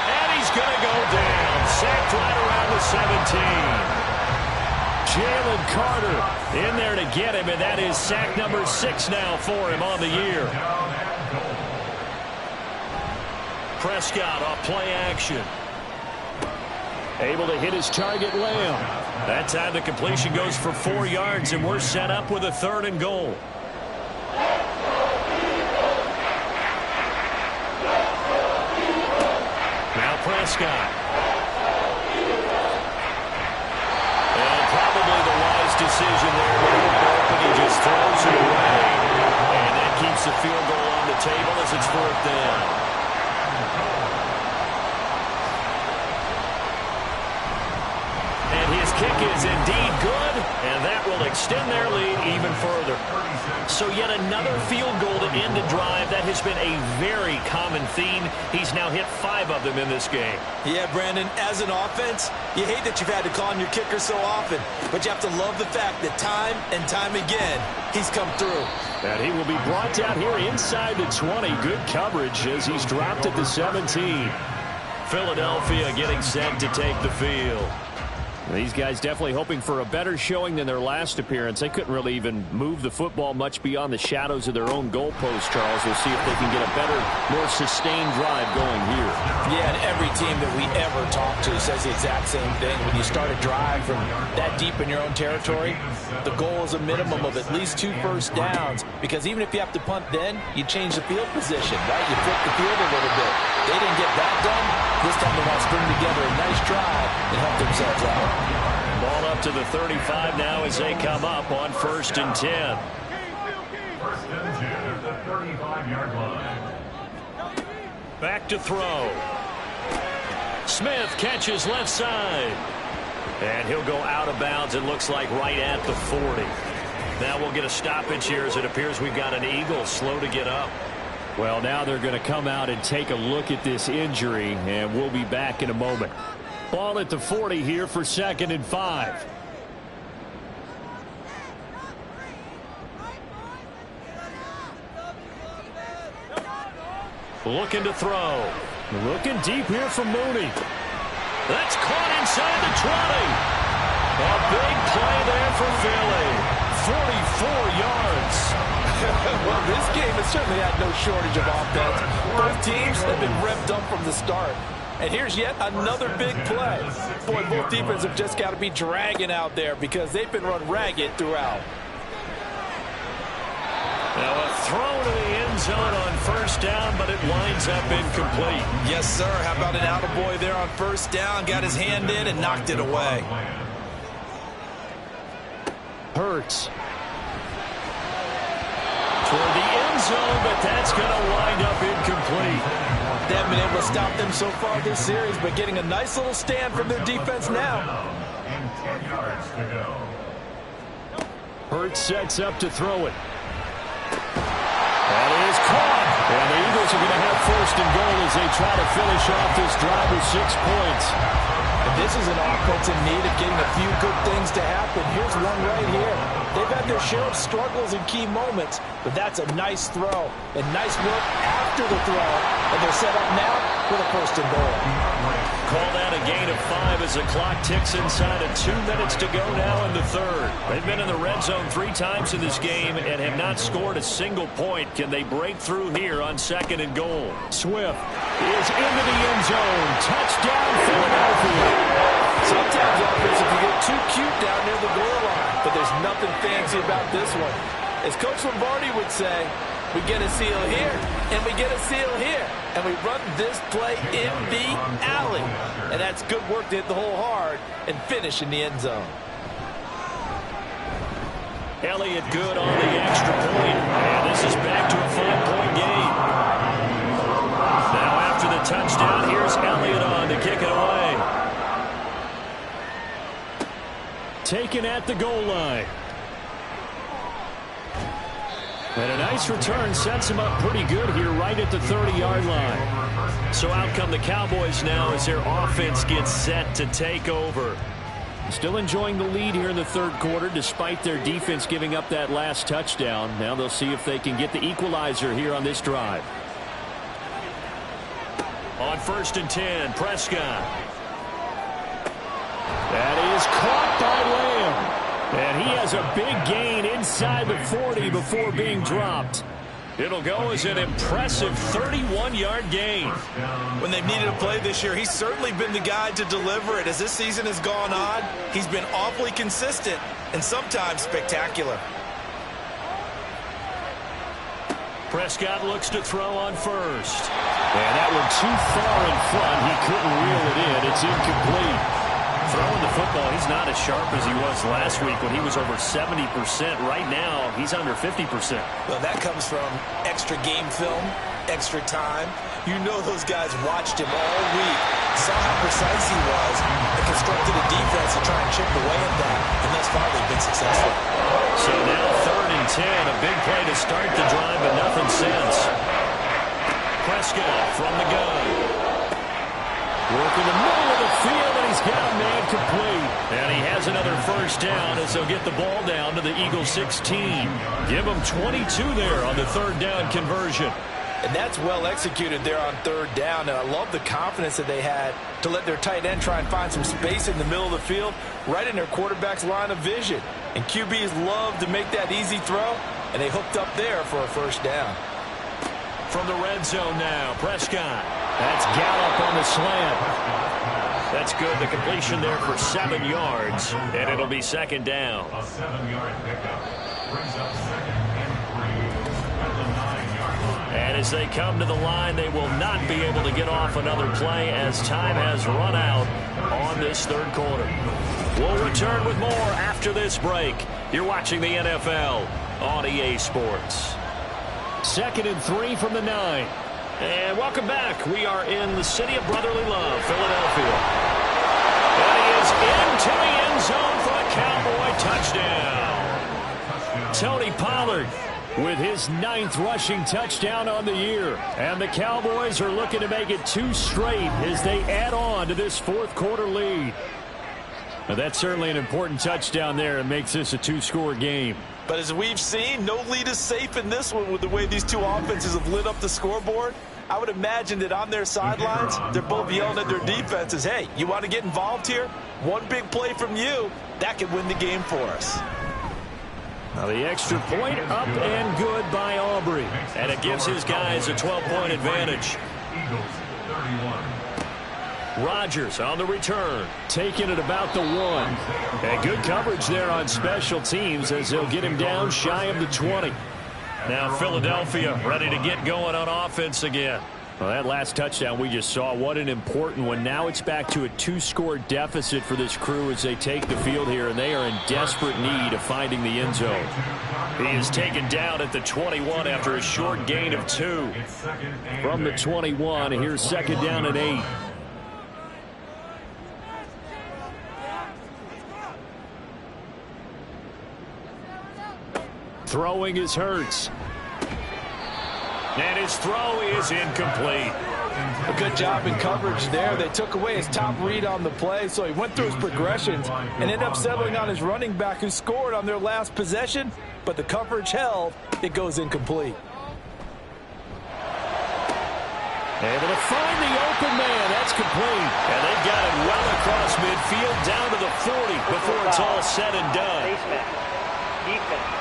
And he's going to go down. Sacked right around the 17. Jalen Carter in there to get him, and that is sack number 6 now for him on the year. Prescott off play action. Able to hit his target, Lamb. That time the completion goes for 4 yards, and we're set up with a 3rd and goal. Now Prescott. And probably the wise decision there. But he just throws it away. And that keeps the field goal on the table as it's 4th down. Kick is indeed good, and that will extend their lead even further. So yet another field goal to end the drive. That has been a very common theme. He's now hit 5 of them in this game. Yeah, Brandon, as an offense, you hate that you've had to call on your kicker so often, but you have to love the fact that time and time again, he's come through. And he will be brought down here inside the 20. Good coverage as he's dropped at the 17. Philadelphia getting set to take the field. These guys definitely hoping for a better showing than their last appearance. They couldn't really even move the football much beyond the shadows of their own goalpost, Charles. We'll see if they can get a better, more sustained drive going here. Yeah, and every team that we ever talk to says the exact same thing. When you start a drive from that deep in your own territory, the goal is a minimum of at least 2 first downs, because even if you have to punt then, you change the field position, right? You flip the field a little bit. They didn't get that done. This time they want to string together a nice drive and help themselves out. Ball up to the 35 now as they come up on 1st and 10. 1st and 10 at the 35-yard line. Back to throw. Smith catches left side. And he'll go out of bounds, it looks like, right at the 40. Now we'll get a stoppage here as it appears we've got an Eagle slow to get up. Well, now they're going to come out and take a look at this injury, and we'll be back in a moment. Ball at the 40 here for 2nd and 5. Looking to throw. Looking deep here from Mooney. That's caught inside the 20. A big play there for Philly. 44 yards. Well, this game has certainly had no shortage of offense. Both teams have been revved up from the start. And here's yet another big play. Boy, both defenses have just got to be dragging out there because they've been run ragged throughout. Now a throw to the end zone on 1st down, but it winds up incomplete. Yes, sir. How about an attaboy there on 1st down? Got his hand in and knocked it away. Hurts. Toward the end zone, but that's going to wind up incomplete. They haven't been able to stop them so far this series, but getting a nice little stand from their defense now. And 10 yards to go. Hurts sets up to throw it. That is caught. And the Eagles are going to have 1st and goal as they try to finish off this drive with 6 points. And this is an offense in need of getting a few good things to happen. Here's one right here. They've had their share of struggles in key moments, but that's a nice throw. And nice work after the throw. And they're set up now with a 1st and goal. Call that a gain of 5 as the clock ticks inside of 2 minutes to go now in the 3rd. They've been in the red zone 3 times in this game and have not scored a single point. Can they break through here on 2nd and goal? Swift is into the end zone. Touchdown, Philadelphia. Sometimes offense, if you get too cute down near the goal line, but there's nothing fancy about this one. As Coach Lombardi would say, we get a seal here, and we get a seal here, and we run this play in the alley. And that's good work to hit the hole hard and finish in the end zone. Elliott good on the extra point, and this is back to a 5-point game. Now after the touchdown, here's Elliott on to kick it away. Taken at the goal line. And a nice return sets him up pretty good here right at the 30-yard line. So out come the Cowboys now as their offense gets set to take over. Still enjoying the lead here in the 3rd quarter despite their defense giving up that last touchdown. Now they'll see if they can get the equalizer here on this drive. On 1st and 10, Prescott. That is caught by Lamb. And he has a big gain inside the 40 before being dropped. It'll go as an impressive 31-yard gain. When they've needed a play this year, he's certainly been the guy to deliver it. As this season has gone on, he's been awfully consistent and sometimes spectacular. Prescott looks to throw on 1st. And that one too far in front. He couldn't reel it in. It's incomplete. Throwing the football, he's not as sharp as he was last week when he was over 70%. Right now, he's under 50%. Well, that comes from extra game film, extra time. You know those guys watched him all week, saw how precise he was, and constructed a defense to try and chip away at that. And thus far, they've been successful. So now 3rd and 10, a big play to start the drive, but nothing since. Prescott from the gun. Working the middle of the field, and he's got a man complete. And he has another 1st down as they'll get the ball down to the Eagles 16. Give them 22 there on the 3rd down conversion. And that's well executed there on 3rd down. And I love the confidence that they had to let their tight end try and find some space in the middle of the field, right in their quarterback's line of vision. And QBs love to make that easy throw, and they hooked up there for a 1st down. From the red zone now, Prescott. That's Gallup on the slant. That's good. The completion there for 7 yards, and it'll be 2nd down. A 7-yard pickup brings up 2nd and 3 at the 9-yard line. And as they come to the line, they will not be able to get off another play as time has run out on this 3rd quarter. We'll return with more after this break. You're watching the NFL on EA Sports. 2nd and 3 from the 9. And welcome back. We are in the city of brotherly love, Philadelphia. And he is into the end zone for a Cowboy touchdown. Tony Pollard with his 9th rushing touchdown on the year. And the Cowboys are looking to make it 2 straight as they add on to this 4th quarter lead. Now, that's certainly an important touchdown there. It makes this a 2-score game. But as we've seen, no lead is safe in this one with the way these two offenses have lit up the scoreboard. I would imagine that on their sidelines, they're both yelling at their defenses, hey, you want to get involved here? One big play from you, that could win the game for us. Now the extra point up and good by Aubrey. And it gives his guys a 12-point advantage. Eagles 31. Rodgers on the return, taking it about the 1. And good coverage there on special teams as they'll get him down shy of the 20. Now Philadelphia ready to get going on offense again. Well, that last touchdown we just saw, what an important one. Now it's back to a 2-score deficit for this crew as they take the field here, and they are in desperate need of finding the end zone. He is taken down at the 21 after a short gain of 2. From the 21, here's 2nd down and 8. Throwing is Hurts. And his throw is incomplete. A good job in coverage there. They took away his top read on the play, so he went through his progressions and ended up settling on his running back who scored on their last possession, but the coverage held. It goes incomplete. Able to find the open man. That's complete. And they've got it well across midfield down to the 40 before it's all said and done. Basement. Defense.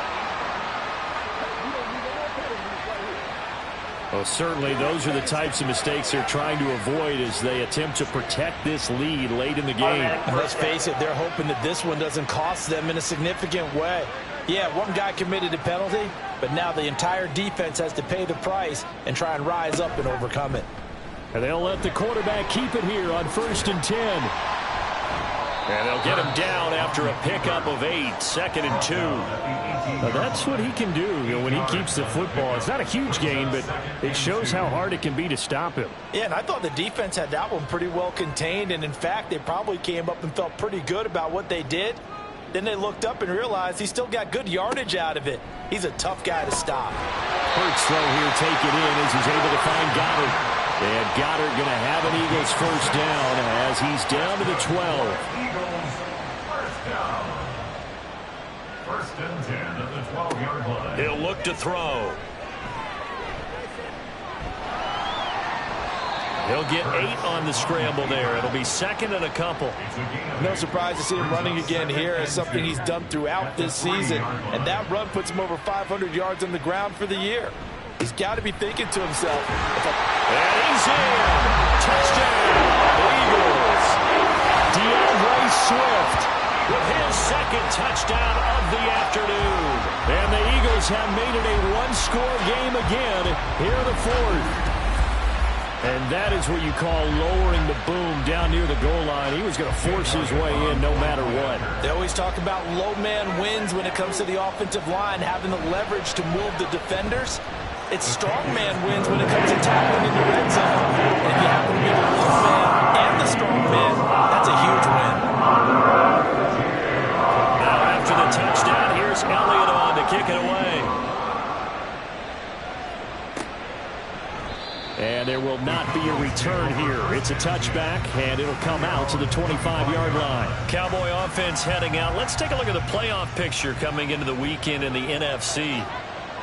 Well, certainly those are the types of mistakes they're trying to avoid as they attempt to protect this lead late in the game. And let's face it, they're hoping that this one doesn't cost them in a significant way. Yeah, one guy committed a penalty, but now the entire defense has to pay the price and try and rise up and overcome it. And they'll let the quarterback keep it here on 1st and 10. And they'll get him down after a pickup of 8, 2nd and 2. Now that's what he can do, when he keeps the football. It's not a huge gain, but it shows how hard it can be to stop him. Yeah, and I thought the defense had that one pretty well contained, and in fact, they probably came up and felt pretty good about what they did. Then they looked up and realized he still got good yardage out of it. He's a tough guy to stop. Hurts throw here, take it in as he's able to find Goddard. And Goddard going to have an Eagles 1st down as he's down to the 12. Eagles 1st down. 1st and 10 at the 12-yard line. He'll look to throw. He'll get 8 on the scramble there. It'll be 2nd and a couple. No surprise to see him running again here. It's something he's done throughout this season. And that run puts him over 500 yards on the ground for the year. He's got to be thinking to himself. And he's in. Touchdown, Eagles. DeAndre Swift with his 2nd touchdown of the afternoon. And the Eagles have made it a 1-score game again here in the 4th. And that is what you call lowering the boom down near the goal line. He was going to force his way in no matter what. They always talk about low man wins when it comes to the offensive line, having the leverage to move the defenders. It's strong man wins when it comes to tackling in the red zone. And if you happen to be the low man and the strong man, that's a huge win. Now after the touchdown, here's Elliott on to kick it away. And there will not be a return here. It's a touchback, and it'll come out to the 25-yard line. Cowboy offense heading out. Let's take a look at the playoff picture coming into the weekend in the NFC.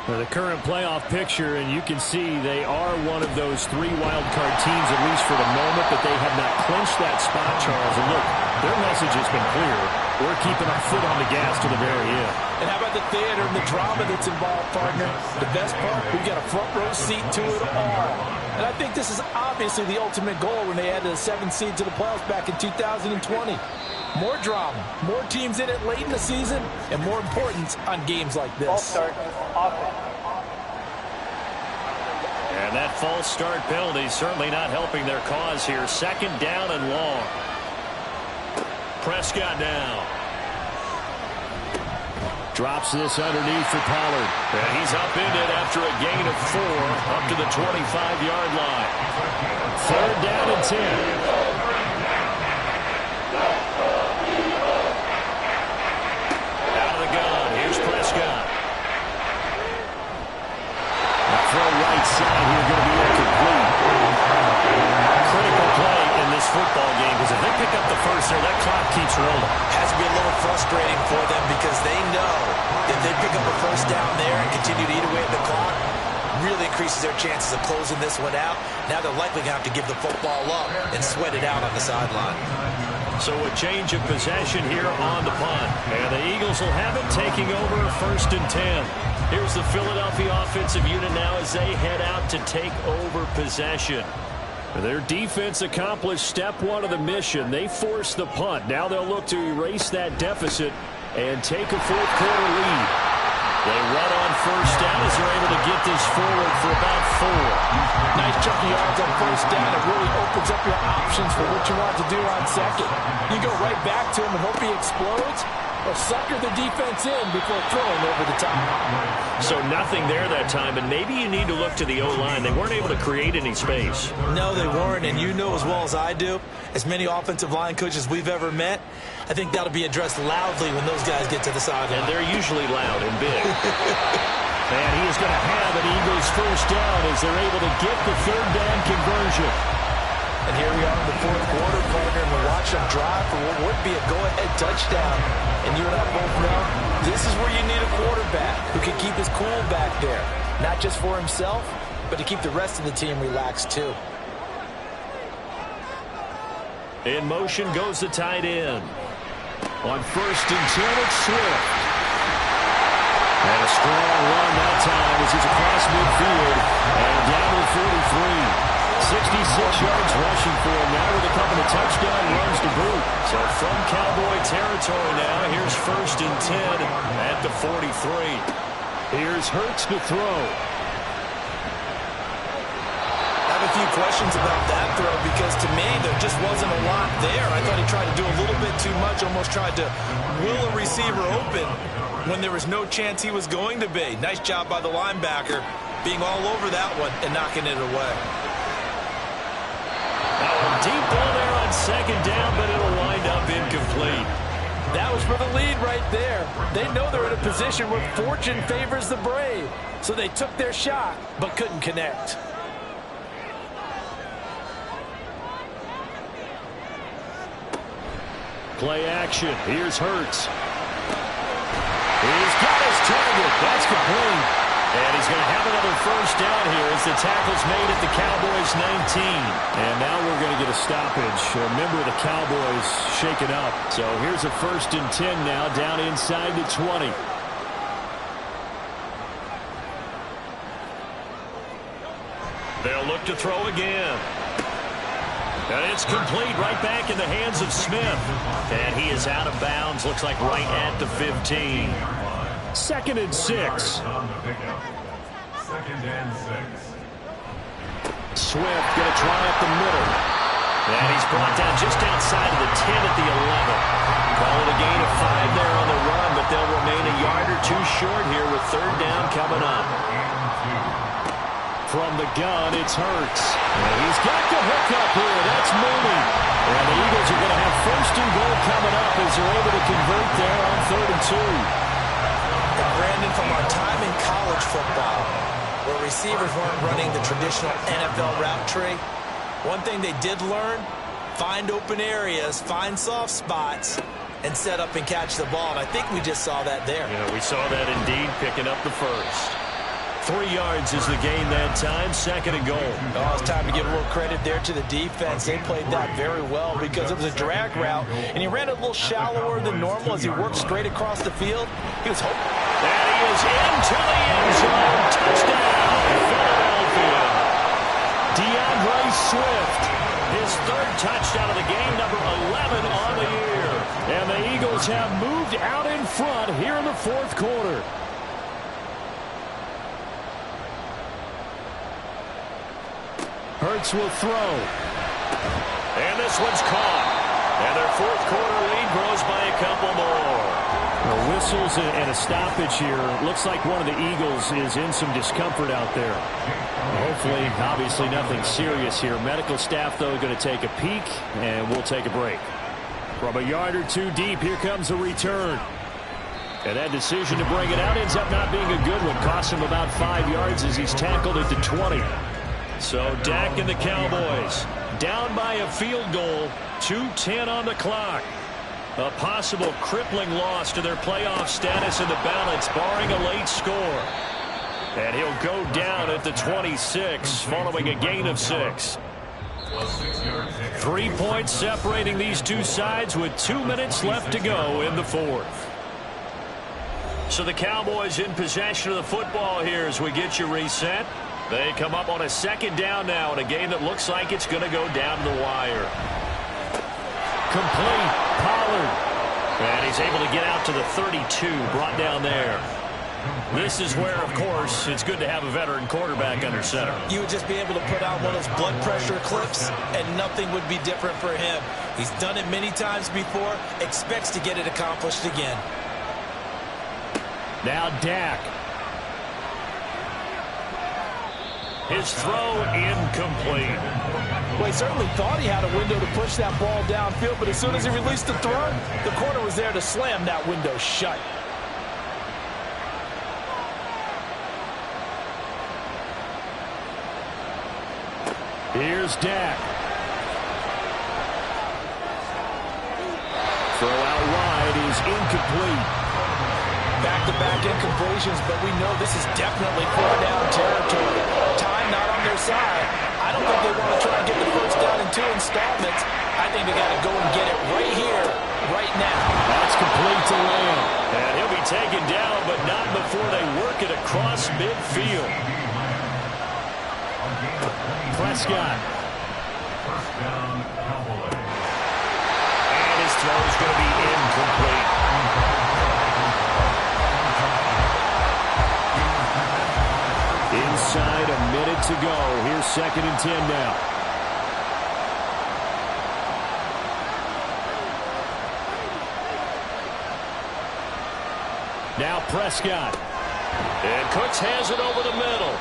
Well, the current playoff picture, and you can see they are one of those 3 wild card teams, at least for the moment, but they have not clinched that spot, Charles. And look, their message has been clear. We're keeping our foot on the gas to the very end. And how about the theater and the drama that's involved, partner? The best part, we've got a front row seat to it all. And I think this is obviously the ultimate goal when they added a 7th seed to the playoffs back in 2020. More drama, more teams in it late in the season, and more importance on games like this. False start, offense. And that false start penalty certainly not helping their cause here. 2nd down and long. Prescott down. Drops this underneath for Pollard. And he's upended after a gain of 4 up to the 25-yard line. 3rd down and 10. Out of the gun. Here's Prescott. Throw right side here, going to be incomplete. Critical play in this football game, because if they pick up the first there, that clock keeps rolling. Has to be a little frustrating for them because they know if they pick up a first down there and continue to eat away at the clock, really increases their chances of closing this one out. Now they're likely going to have to give the football up and sweat it out on the sideline. So a change of possession here on the punt. And the Eagles will have it, taking over 1st and 10. Here's the Philadelphia offensive unit now as they head out to take over possession. Their defense accomplished step 1 of the mission. They forced the punt. Now they'll look to erase that deficit and take a 4th quarter lead. They run on 1st down as they're able to get this forward for about 4. Nice chunk of yards on 1st down. It really opens up your options for what you want to do on 2nd. You go right back to him and hope he explodes, or sucker the defense in before throwing over the top. So nothing there that time, and maybe you need to look to the O-line. They weren't able to create any space. No, they weren't, and you know as well as I do, as many offensive line coaches we've ever met, I think that'll be addressed loudly when those guys get to the sideline. And they're usually loud and big. And he is going to have an Eagles 1st down as they're able to get the 3rd down conversion. And here we are in the 4th quarter, partner, and we're watching them drive for what would be a go-ahead touchdown. And you and I both know this is where you need a quarterback who can keep his cool back there. Not just for himself, but to keep the rest of the team relaxed too. In motion goes the tight end. On 1st and 10, it's Swift. And a strong run that time as he's across midfield and down to the 43. 66 yards rushing for him now with a couple of touchdown runs to boot. So from Cowboy territory now, here's 1st and 10 at the 43. Here's Hurts to throw. I have a few questions about that throw because to me there just wasn't a lot there. I thought he tried to do a little bit too much, almost tried to will a receiver open when there was no chance he was going to be. Nice job by the linebacker being all over that one and knocking it away. Deep ball there on 2nd down, but it'll wind up incomplete. That was for the lead right there. They know they're in a position where fortune favors the brave. So they took their shot, but couldn't connect. Play action. Here's Hurts. He's got his target. That's complete. And he's going to have another 1st down here as the tackle's made at the Cowboys 19. And now we're going to get a stoppage. A member of the Cowboys shaken up. So here's a 1st and 10 now down inside the 20. They'll look to throw again. And it's complete right back in the hands of Smith. And he is out of bounds. Looks like right at the 15. 2nd and 6. 2nd and 6. Swift going to try up the middle. And he's brought down just outside of the 10 at the 11. Call it a gain of 5 there on the run, but they'll remain a yard or 2 short here with 3rd down coming up. From the gun, it's Hurts. And he's got the hook up here. That's Mooney. And the Eagles are going to have 1st and goal coming up as they're able to convert there on 3rd and 2. And Brandon, from our time in college football, where receivers weren't running the traditional NFL route tree, one thing they did learn, find open areas, find soft spots, and set up and catch the ball. And I think we just saw that there. Yeah, we saw that indeed, picking up the 1st. 3 yards is the gain that time, 2nd and goal. Oh, it's time to give a little credit there to the defense. They played that very well because it was a drag route, and he ran a little shallower than normal as he worked straight across the field. He was hoping. And he is into the end zone. Touchdown, Philadelphia. DeAndre Swift, his 3rd touchdown of the game, number 11 on the year. And the Eagles have moved out in front here in the 4th quarter. Hurts will throw. And this one's caught. And their 4th quarter lead grows by a couple more. A whistles and a stoppage here. Looks like one of the Eagles is in some discomfort out there. Hopefully, obviously nothing serious here. Medical staff, though, going to take a peek, and we'll take a break. From a yard or two deep, here comes a return. And that decision to bring it out ends up not being a good one. Costs him about 5 yards as he's tackled at the 20. So Dak and the Cowboys down by a field goal, 2:10 on the clock. A possible crippling loss to their playoff status in the balance, barring a late score. And he'll go down at the 26 following a gain of 6. 3 points separating these two sides with 2 minutes left to go in the fourth. So the Cowboys in possession of the football here as we get you reset. They come up on a second down now in a game that looks like it's going to go down to the wire. Complete. Pollard. And he's able to get out to the 32, brought down there. This is where, of course, it's good to have a veteran quarterback under center. You would just be able to put on one of those blood pressure clips, and nothing would be different for him. He's done it many times before, expects to get it accomplished again. Now Dak. His throw incomplete. Well, he certainly thought he had a window to push that ball downfield, but as soon as he released the throw, the corner was there to slam that window shut. Here's Dak. Throw out wide is incomplete. Back-to-back incompletions, but we know this is definitely fourth down territory. Time not on their side. I don't think they want to try and get the first down in 2 installments. I think they got to go and get it right here, right now. That's complete to Lamb. And he'll be taken down, but not before they work it across midfield. Prescott. And his throw is going to be incomplete. Inside a minute to go. Here's 2nd and 10 now. Now Prescott. And Cooks has it over the middle.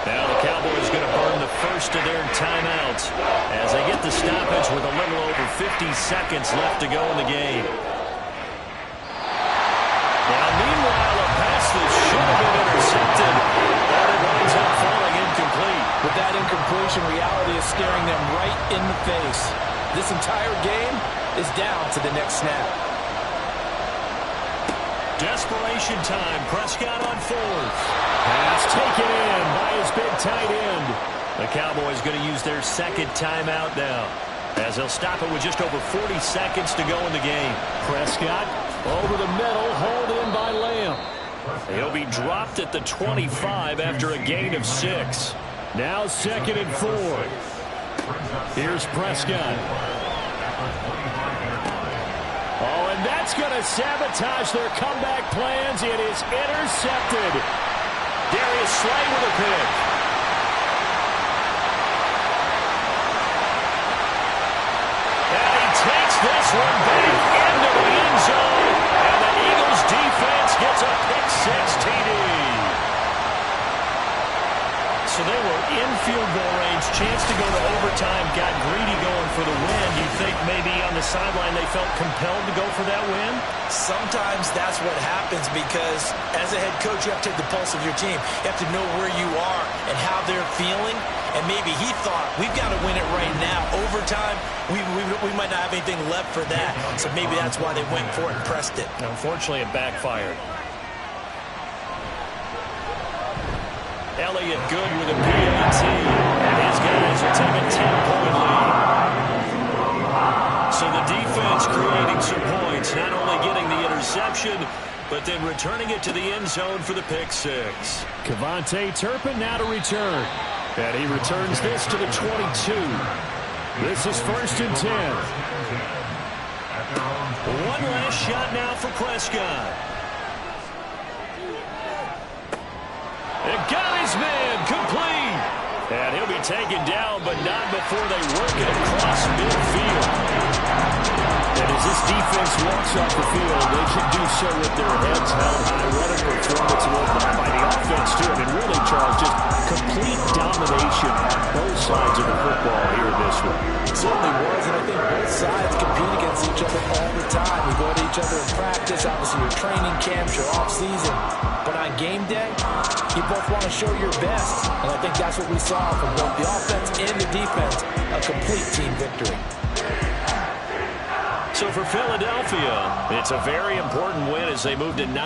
Now the Cowboys going to burn the first of their timeouts as they get the stoppage with a little over 50 seconds left to go in the game. Now meanwhile, a pass that should have been intercepted, but it winds up falling incomplete. With that incompletion, reality is staring them right in the face. This entire game is down to the next snap. Desperation time. Prescott on 4th. Pass taken in by his big tight end. The Cowboys going to use their second timeout now as they'll stop it with just over 40 seconds to go in the game. Prescott over the middle, hauled in by Lamb. He'll be dropped at the 25 after a gain of 6. Now 2nd and 4. Here's Prescott. Oh, and that's going to sabotage their comeback plans. It is intercepted. Darius Slay with a pick. And he takes this one back into the end zone. And the Eagles defense gets a pick-6 TD. So they were in field goal range, chance to go to overtime, got greedy going for the win. You think maybe on the sideline they felt compelled to go for that win? Sometimes that's what happens because as a head coach, you have to take the pulse of your team. You have to know where you are and how they're feeling. And maybe he thought, we've got to win it right now. Overtime, we might not have anything left for that. So maybe that's why they went for it and pressed it. Unfortunately, it backfired. Elliott good with a PAT, and his guys will take a 10-point lead. So the defense creating some points, not only getting the interception, but then returning it to the end zone for the pick-6. Kevontae Turpin now to return. And he returns this to the 22. This is 1st and 10. One last shot now for Prescott. It got his man complete. And he'll be taken down, but not before they work it across midfield. And as this defense walks off the field, they can do so with their heads held high. What a performance by the offense, too. I mean, really, Charles, just complete domination on both sides of the football here in this one. It certainly was, and I think both sides compete against each other all the time. You go to each other in practice, obviously your training camps, your off-season. But on game day, you both want to show your best. And I think that's what we saw from both the offense and the defense, a complete team victory. So for Philadelphia, it's a very important win as they move to 9.